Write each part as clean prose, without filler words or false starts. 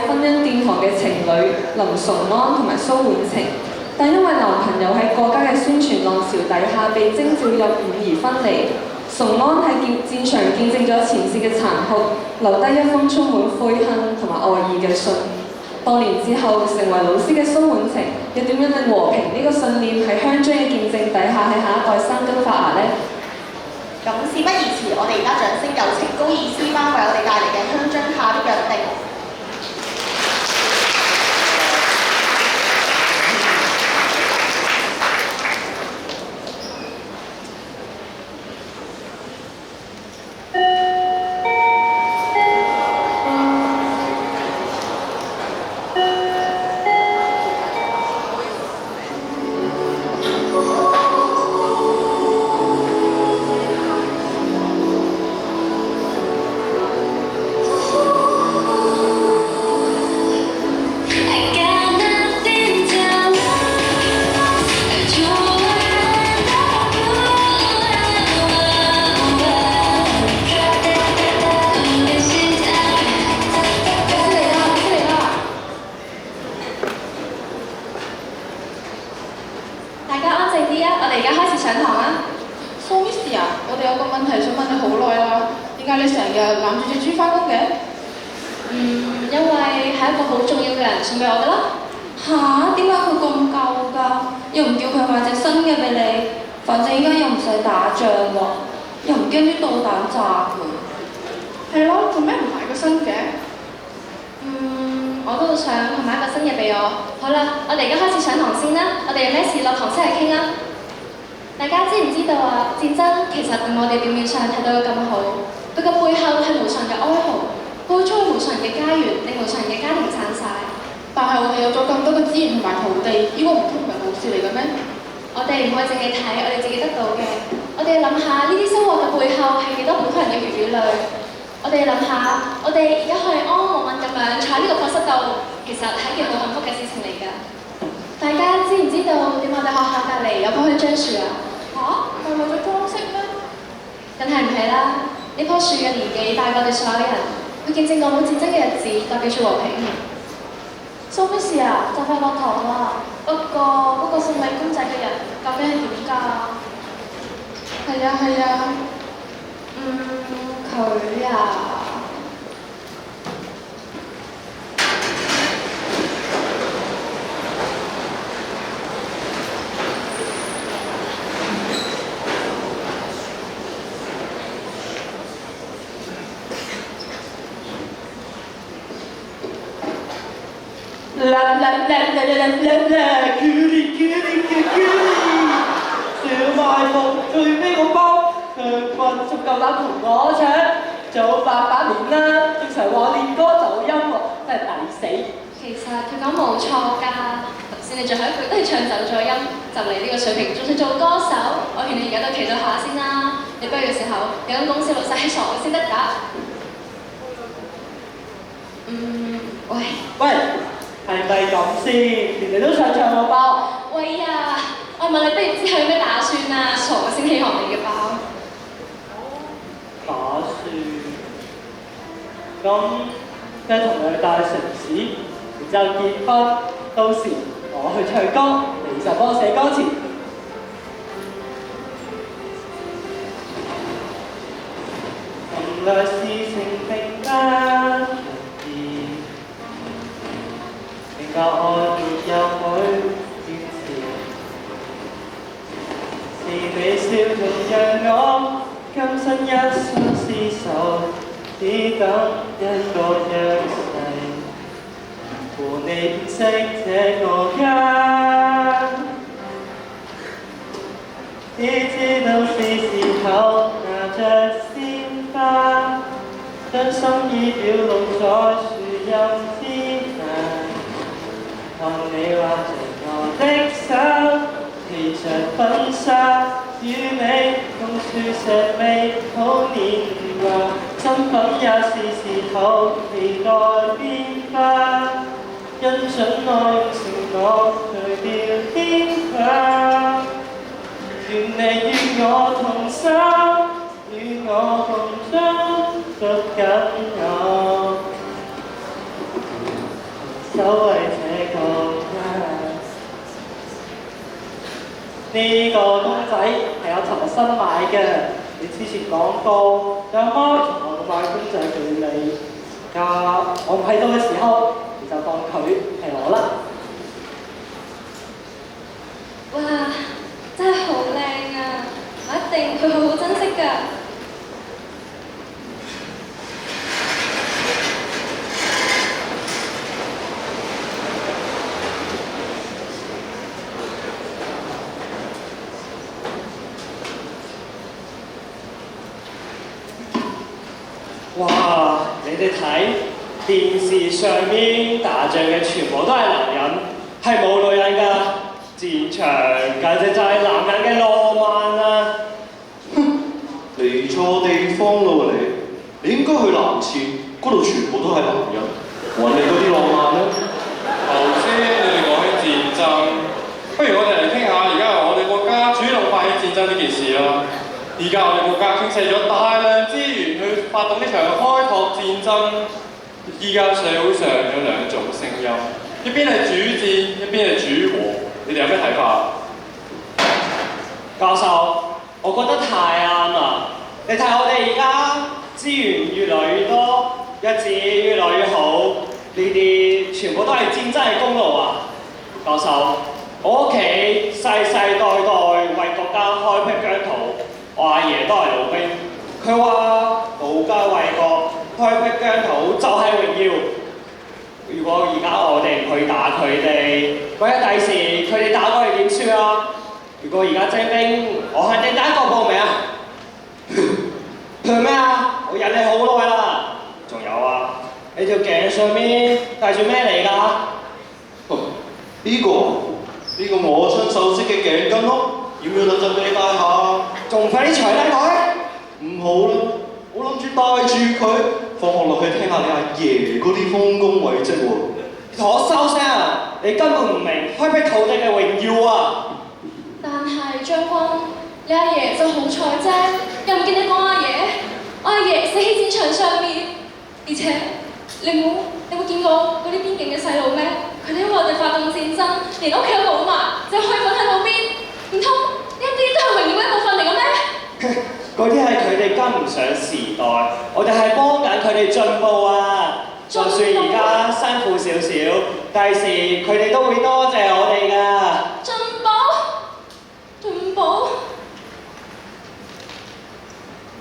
婚姻殿堂嘅情侶林崇安同埋蘇婉晴，但因為男朋友喺國家嘅宣傳浪潮底下被徵召入伍而分離。崇安喺戰場見證咗前線嘅殘酷，留低一封充滿悔恨同埋愛意嘅信。多年之後，成為老師嘅蘇婉晴，又點樣令和平呢個信念喺鄉紳嘅見證底下喺下一代生根發芽呢？咁事不宜遲，我哋而家掌聲有請高二 C 班為我哋帶嚟嘅鄉紳下的約定。所謂這個呢個公仔係我尋日新買嘅，你之前講過有貓同我買公仔俾你，而家我唔喺度嘅時候，你就當佢係我啦。哇！真係好靚啊！我一定會好好珍惜㗎。哇！你哋睇電視上面打仗嘅全部都係男人，係冇女人㗎。戰場簡直就係男人嘅浪漫啊！嚟錯地方咯你應該去男廁，嗰度全部都係男人，揾你嗰啲浪漫啦。頭先你哋講起戰爭，不如我哋嚟傾下而家我哋國家主動發起戰爭呢件事啦。而家我哋國家傾瀉咗大量資源去發動呢場開拓戰爭。依家社會上有兩種聲音，一邊係主戰，一邊係主和。你哋有咩睇法？教授，我覺得太啱啦！你睇我哋而家資源越來越多，日子越來越好，呢啲全部都係戰爭嘅功勞啊！教授，我屋企世世代代為國家開闢疆土，我阿爺都係老兵，佢話保家衛國、開闢疆土就係榮耀。如果而家我哋唔去打佢哋，萬一第時佢哋打過嚟點算啊？如果而家徵兵，我肯定第一個報名啊！佢咩啊？我忍你好耐啦。仲有啊，你條頸上面戴住咩嚟㗎？呢個我親手織嘅頸巾咯，要唔要等陣俾你戴下？仲快啲除低佢！唔好啦，我諗住帶住佢放學落去聽下你阿爺嗰啲豐功偉績喎。你同我收聲啊！你根本唔明開闢土地嘅榮耀啊！但係將軍，你阿爺就好彩啫，又唔見你講阿爺。我阿爺死喺戰場上面，而且你冇見過嗰啲邊境嘅細路咩？佢哋因為我哋發動戰爭，連屋企都冇埋，就可以瞓喺路邊。唔通呢一啲都係榮耀嘅一部分嚟嘅咩？嗰啲係佢哋跟唔上時代，我哋係幫緊佢哋進步啊！就算而家辛苦少少，第時佢哋都會多謝我哋㗎。進步？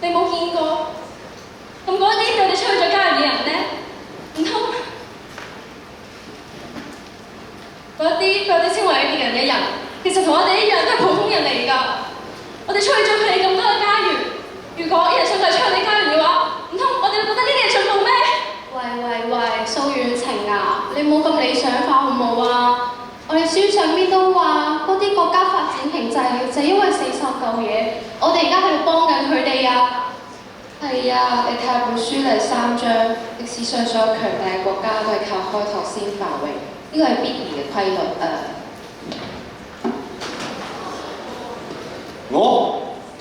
你冇見過？咁嗰啲俾我哋出去咗家園嘅人呢？唔通嗰啲俾我哋稱為別人嘅人，其實同我哋一樣都係普通人嚟㗎。我哋出去咗佢哋咁多嘅家園，如果一人想就出去你家園嘅話，唔通我哋會覺得呢啲係進步咩？喂，蘇遠晴啊，你冇咁理想化好冇啊？我哋書上邊都話，嗰啲國家發展停滯就因為死曬舊嘢，我哋而家喺度幫緊佢哋啊！係啊，你睇下本書第3章，歷史上所有強大嘅國家都係靠開拓先繁榮，呢個係必然嘅規律啊！我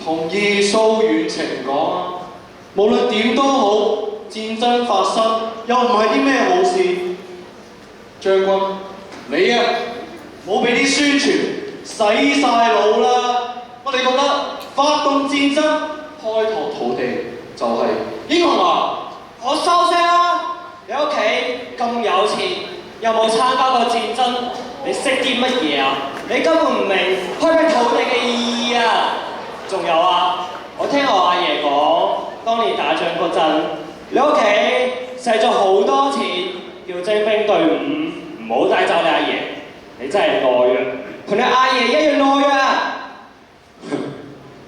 同意蘇遠晴講啊，無論點都好，戰爭發生又唔係啲咩好事。將軍，你啊，冇俾啲宣傳洗晒腦啦！我哋覺得發動戰爭、開拓土地就係英雄啊！我收聲啦！你屋企咁有錢，又冇參加過戰爭，你識啲乜嘢啊？你根本唔明開闢土地嘅意義啊！仲有啊，我聽我阿爺講，當年打仗嗰陣，你屋企使咗好多錢，叫徵兵隊伍唔好帶走你阿爺，你真係懦弱，同你阿爺一樣懦弱啊！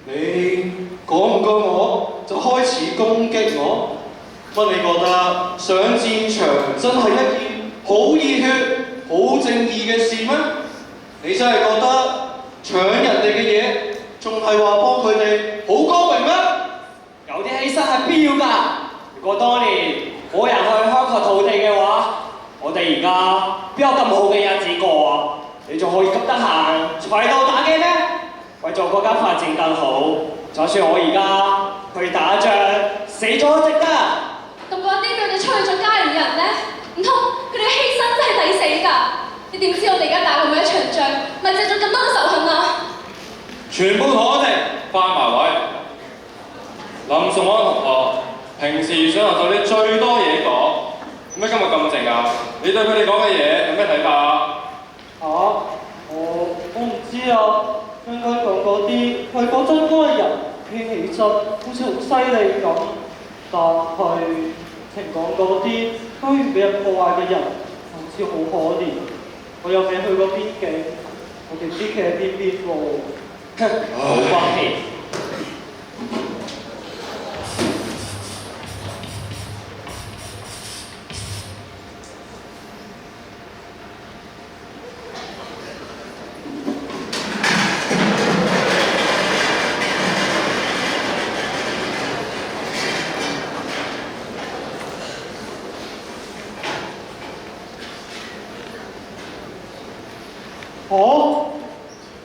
你講唔過我就開始攻擊我，乜你覺得上戰場真係一件好熱血、好正義嘅事咩？你真係覺得搶人哋嘅嘢，仲係話幫佢哋好光榮咩？有啲犧牲係必要㗎。如果當年冇人去開拓土地嘅話，我哋而家邊有咁好嘅日子過啊？你仲可以咁得閒坐喺度打機咩？為咗國家發展更好，就算我而家去打仗，死咗都值得。咁嗰啲俾我哋出去咗家園嘅人呢？唔通佢哋犧牲真係抵死你點知我哋而家打緊一場仗，咪製造咁多嘅仇恨啊？全部坐定，翻埋位。林崇安同學，平時上堂就你最多嘢講，點解今日咁靜啊？你對佢哋講嘅嘢有咩睇法啊？我唔知啊，應該講嗰啲為嗰張歌嘅人企起身，好似好犀利咁。但係情講嗰啲居然俾人破壞嘅人，好似好可憐。我又未去過邊境，我哋唔知企喺邊邊喎。好關氣。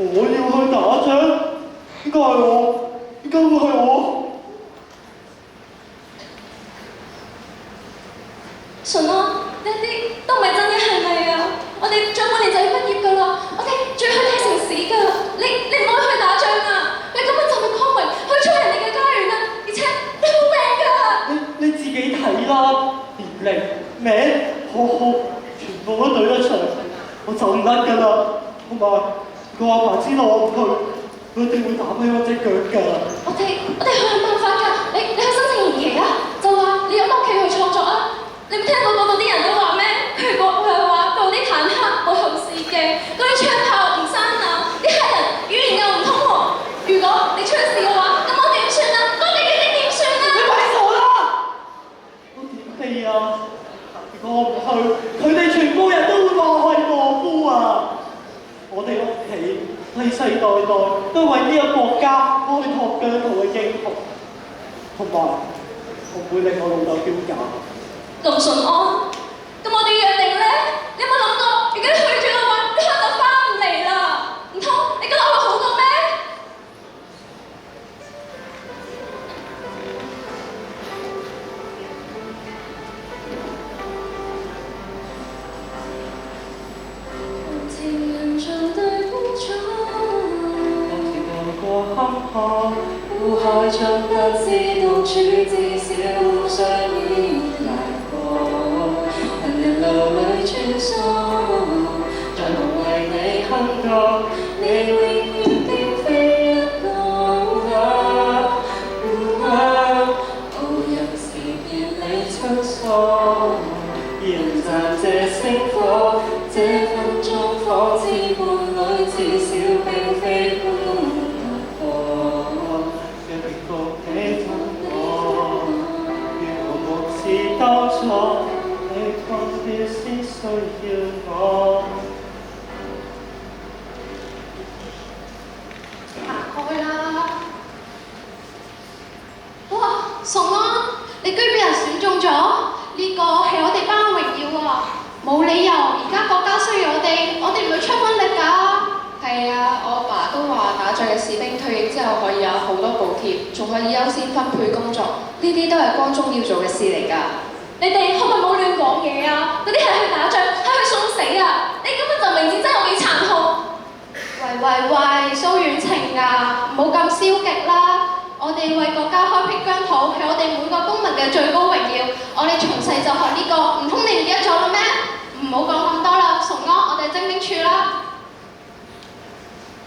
我要去打仗，應該係我，應該會係我。順安，呢啲都唔係真嘅，係咪啊？我哋再半年就要畢業㗎啦，我哋仲要去大城市㗎，你唔可以去打仗啊！你根本就係抗榮，去衝人哋嘅家園啊！而且你冇命㗎！你自己睇啦，年齡、名、學號，全部都對得上，我走唔甩㗎啦。同埋個阿爸知道我唔去，佢一定會打跛我隻腳㗎。我哋去諗辦法㗎，你去申請延期啊！就話你有屋企去創作啊！你唔聽過嗰度啲人都話咩？佢係話嗰啲坦克冇後視鏡，嗰啲槍炮唔生啊！啲黑人語言又唔通喎。如果你出事嘅話，咁我點算啊？我哋嘅你點算啊？你咪傻啦！我點避啊？如果我唔去，佢哋全部人都會話我係懦夫啊！我哋屋企世世代代都為呢個國家開拓疆土嘅英雄，同埋我唔會令我老豆丟架。林順安，咁我哋約定咧，你有冇諗過？如果你去咗嘅話，你可能就翻唔嚟啦。唔通你覺得我會好過咩？情人像對烏蠅，我知道過坎坷，苦海中不知獨處，至少互相依賴。行人路裏穿梭，在無謂你肯覺，你永遠並非一個。遨遊時別你穿梭，燃暫這星火，這分鐘仿似伴侶，至少並非孤獨。一個你等我，如果無事當初。你困了先需要我。行開啦！哇，崇安，你居然俾人選中咗，呢個係我哋班榮耀啊！冇理由，而家國家需要我哋唔會出軍力㗎。係啊，我阿爸都話打仗嘅士兵退役之後可以有好多補貼，仲可以優先分配工作，呢啲都係光宗要做嘅事嚟㗎。你哋可唔可以唔好亂講嘢啊？嗰啲係去打仗，係去送死啊！你根本就明知真係有幾殘酷。喂，蘇遠晴啊，唔好咁消極啦！我哋為國家開闢疆土，係我哋每個公民嘅最高榮耀。我哋從細就學呢個，唔通你唔記得咗啦咩？唔好講咁多啦，崇安，我哋徵兵處啦。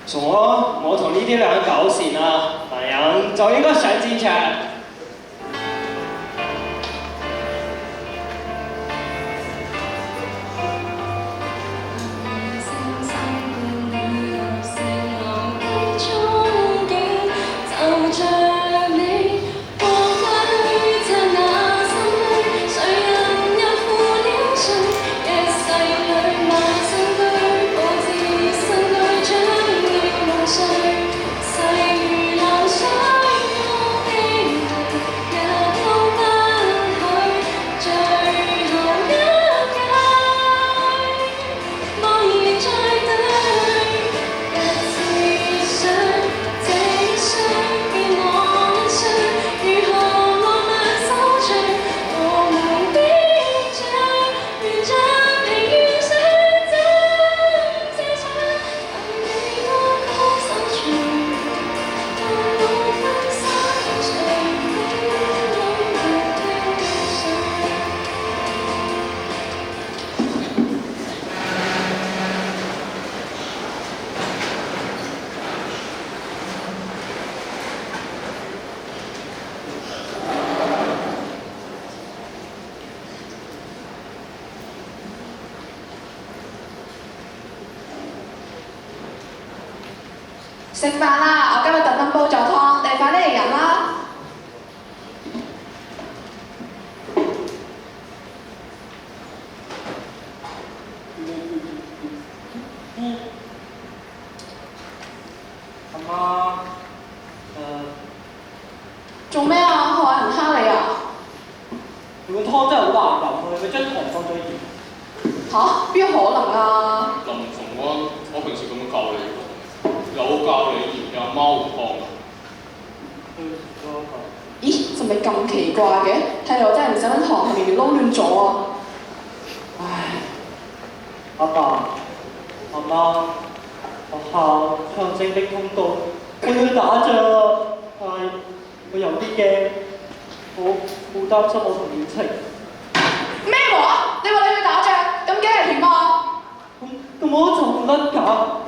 崇安，我同呢啲兩狗善啊，男人就應該上戰場。食飯啦！我今日特登煲咗湯，你快啲嚟飲啦！阿媽，做咩啊？學人蝦你啊？你碗湯真係好難飲啊！你將糖放咗鹽。嚇？邊有可能啊？林崇安，我平時咁樣教你嘅，有教你鹽有貓唔湯。咦？係咪咁奇怪嘅？睇嚟我真係唔使揾糖，係咪撈亂咗啊？唉，阿爸、阿媽，學校向正的通告，我要去打仗啦！但係我有啲驚，我好擔心我同婉晴。咩話？你話你去打仗，咁驚係點啊？咁我就唔甩㗎，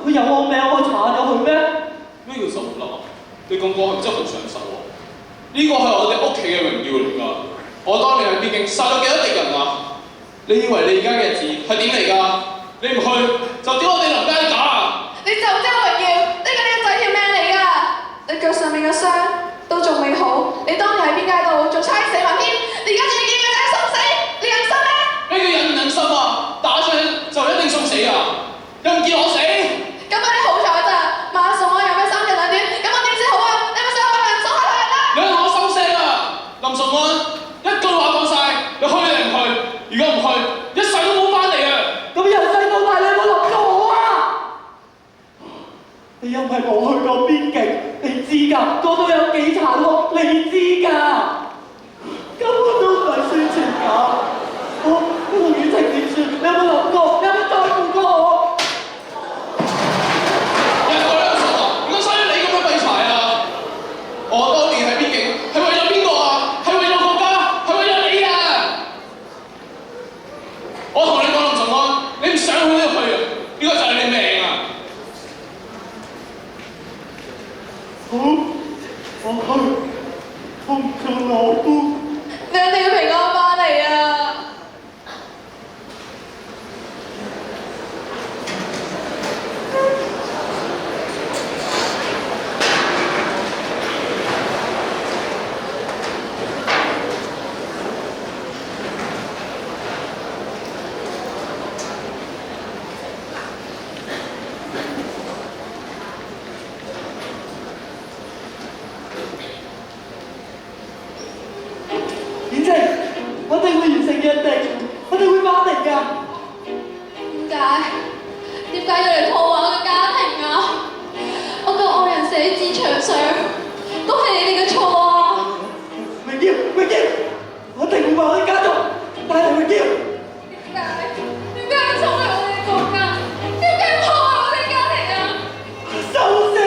佢有我命，我查咗佢咩？咩叫受唔甩啊？你咁講係真係好上手啊！呢個係我哋屋企嘅榮耀嚟㗎。我當年喺邊境殺咗幾多敵人啊？你以為你而家嘅日子係點嚟㗎？你唔去就屌我哋林家架啊！你就真榮耀，呢個仔條命嚟㗎！你腳上面嘅傷都仲未好，你當年喺邊界度仲差啲死埋添，你而家仲要叫個仔送死，你忍心咩？咩叫忍唔忍心啊？打仗就一定送死啊！又唔見我死？咁有啲好彩咋？馬送我有咩三長兩短，咁我點知好啊？你咪想我兩送開佢啦！你同我收聲啊！林崇安，一句話講晒，你去定唔去？如果唔去，一世都冇翻嚟啊！咁由細到大你有冇諗過我啊？你又唔係冇去過邊境，你知㗎，嗰度有幾殘酷，你知㗎。根本都唔係宣傳㗎。我同婉晴點算？你有冇諗過？你有冇在乎過我？人講兩數啊！如果需要你咁樣廢柴啊！我當年喺邊境係為咗邊個啊？係為咗國家，係為咗你啊！我同你講林崇安，你唔想去都去啊！呢個就係你命啊！好，我去，我唔做懦夫。你一定要平安翻嚟啊！婉晴，我哋會完成約定，我哋會翻嚟㗎。點解要嚟破壞我嘅家庭啊？我個愛人死喺戰場上，都係你哋嘅錯啊！榮耀，我一定會為我哋家族帶嚟榮耀。點解要衝入我哋嘅國家？點解要破壞我哋嘅家庭啊？收聲！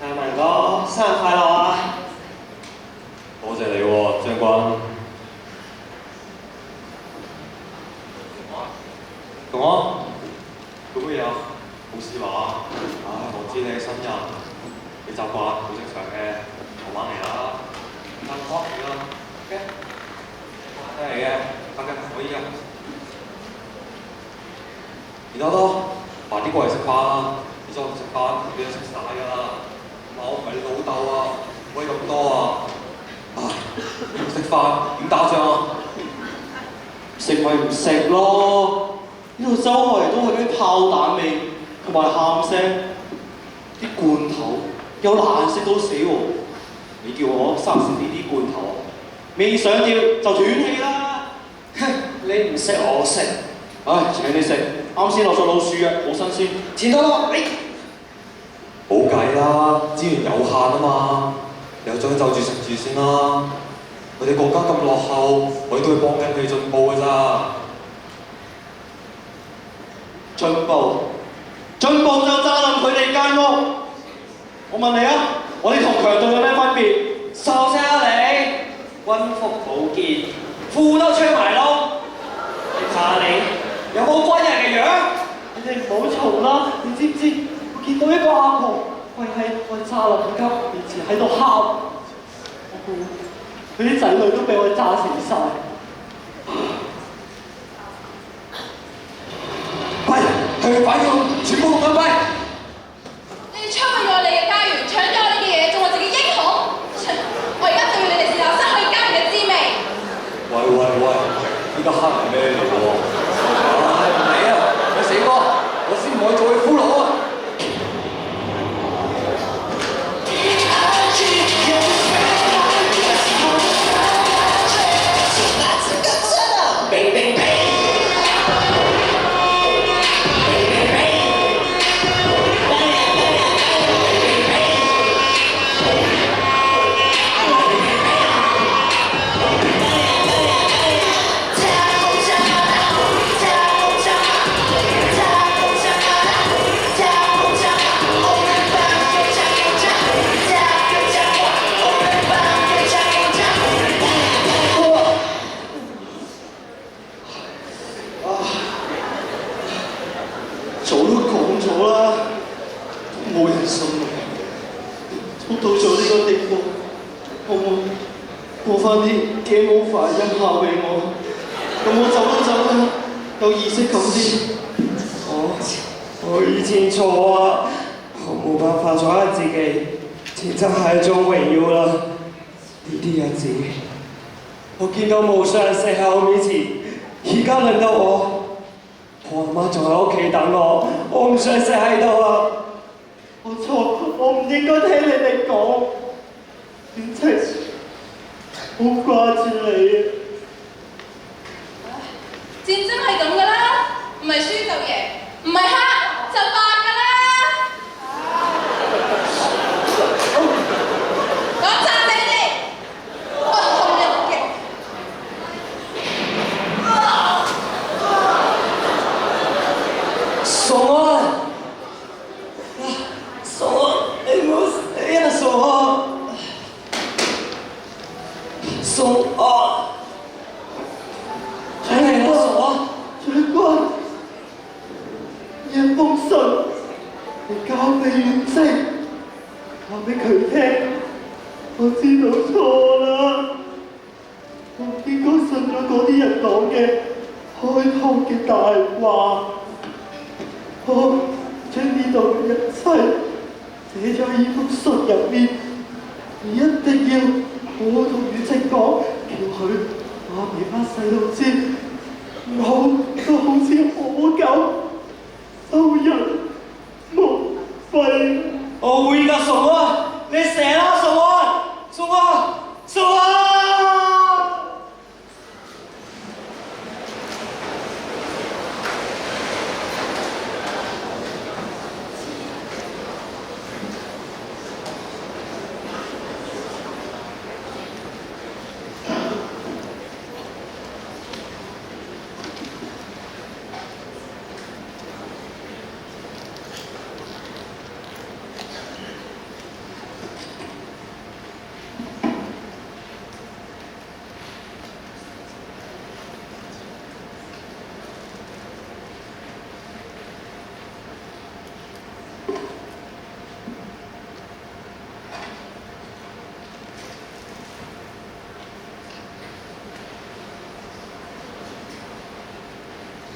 阿文哥，生日快樂啊！多謝你喎，將軍。同我做乜嘢啊？冇事嘛？唉，我知你係新人，你習慣好正常嘅，慢慢嚟啦。慢慢嚟啦，OK？真係嘅，OK，可以啊。然後都快啲過嚟食飯啦！你再唔食飯，你就食晒㗎啦。我唔係你老豆啊，唔可以咁多啊！唉，唔食飯點打仗啊？食咪唔食咯！呢度周圍都係啲炮彈味同埋喊聲，啲罐頭又難食到死喎！你叫我生食呢啲罐頭啊？未上吊就斷氣啦！你唔識我識，唉，請你食，啱先落咗老鼠藥，好新鮮。錢多多，你冇計啦，資源有限啊嘛，有種就住食住先啦。我哋國家咁落後，我哋都係幫緊佢進步㗎咋。進步就炸冧佢哋間屋。我問你啊，我哋同強盜有咩分別？收聲啊你！軍服寶劍，褲都吹埋窿。你睇下你，有冇軍人嘅樣？你哋唔好嘈啦！你知唔知？我見到一個阿婆跪跪喺我炸林家面前喺度喊，我估佢啲仔女都俾我炸死晒。快，去快用，全部同佢快！你哋摧毀咗我哋嘅家園，搶咗我哋嘅嘢，仲話自己英雄。我而家就要你哋試下失去家園嘅滋味。喂，呢個黑係咩嚟喎？唔係啊，我死過，我先唔可以做佢俘虜啊！早都講咗啦，冇人信我。到咗呢個地步，可唔可以過翻啲 game over 音效俾我？咁我走都走啦，有意識感啲。我以前錯啊，我冇辦法阻壓自己，戰爭係一種榮耀啦。呢啲日子，我見到無數人死喺我面前，而家輪到我阿媽仲喺屋企等我唔想死喺度啊！我錯，我唔應該聽你哋講。婉晴，好掛住你啊！戰爭係咁噶啦，唔係輸就贏，唔係黑就白噶啦。我撐你哋，不堪一擊。宋安，你唔好死啊！宋安，係咪啊？宋安，長官，一封信，你交俾婉晴，話俾佢聽，我知道錯啦，我唔應該信咗嗰啲人講嘅開膛嘅大話，我將呢度嘅一切寫咗喺呢封信入面，你一定要好好同婉晴講，叫佢話俾班細路知，唔好都好似我咁收人無費。我會㗎，宋安，你死啦，宋安！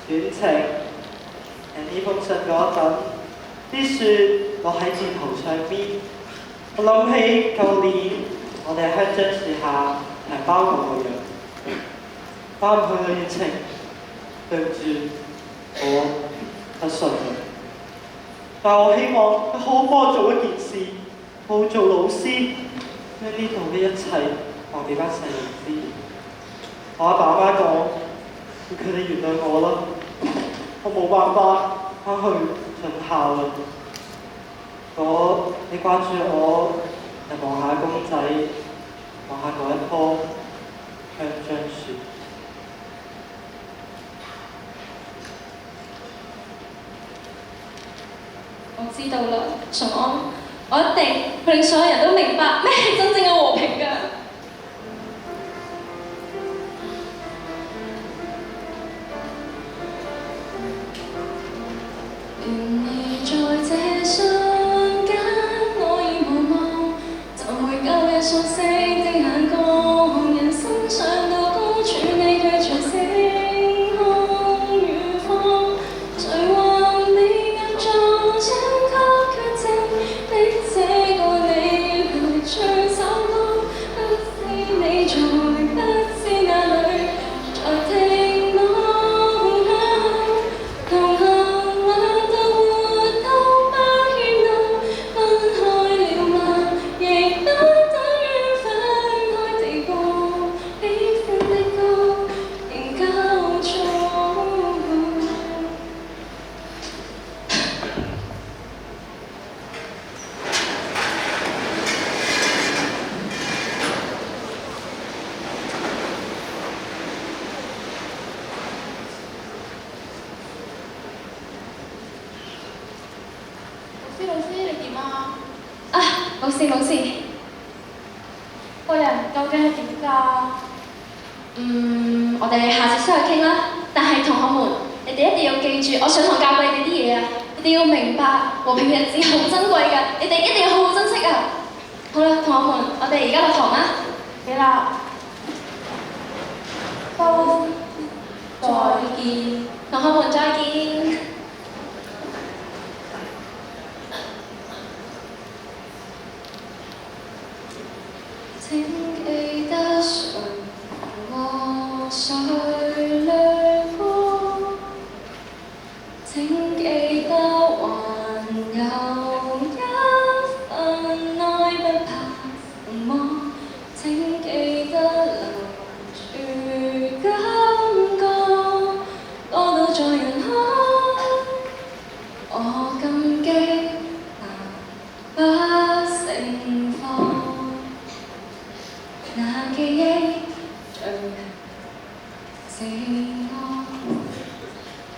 婉晴，呢封信嗰陣，啲雪落喺箭頭上邊，我諗起舊年我哋喺香樟樹下係包個個樣，翻唔去啦，婉晴，對唔住，我不信你。但我希望你好好幫我做一件事，好好做老師，將呢度嘅一切話俾班細路知。我阿爸阿媽講，叫佢哋原諒我啦。我冇辦法翻去盡孝啦。你掛住我，就望下公仔，望下嗰一棵香樟樹。我知道啦，崇安，我一定令所有人都明白咩係真正嘅和平㗎。願你在這瞬間，老師你點啊？啊，冇事冇事。個人究竟係點㗎？我哋下次先去傾啦。但係同學們，你哋一定要記住，我上堂教過你哋啲嘢啊！你哋要明白和平嘅日子好珍貴㗎，你哋一定要好好珍惜啊！好啦，同學們，我哋而家落堂啦。幾啦？都再見，同學們再見。請記得誰和誰掠過，請記得還有一份愛不怕沉默，請記得留住感覺，多到在人海，我感激不盛放。那記憶最是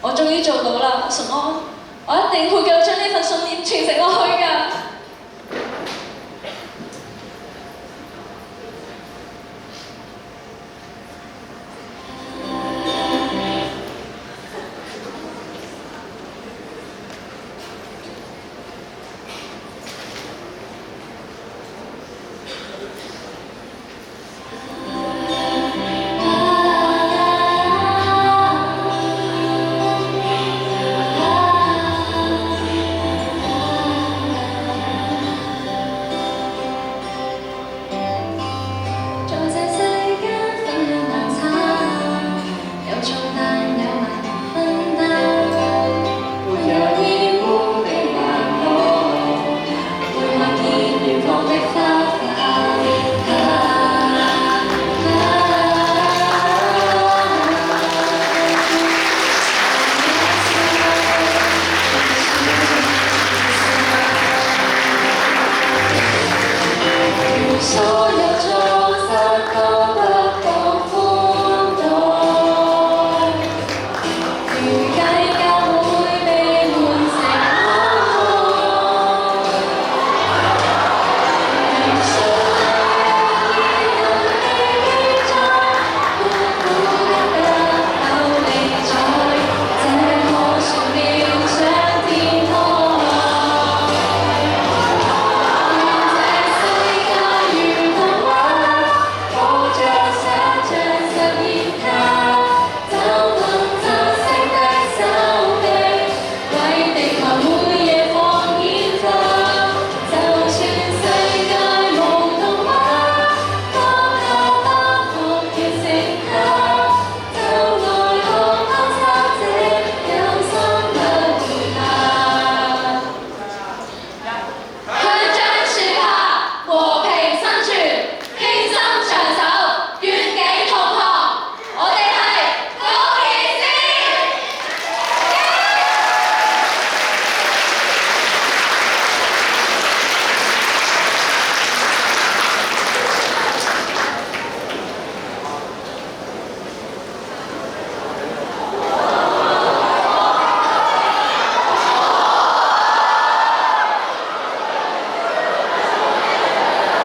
我終於做到啦，順安，我一定會繼續將呢份信念傳承落去㗎。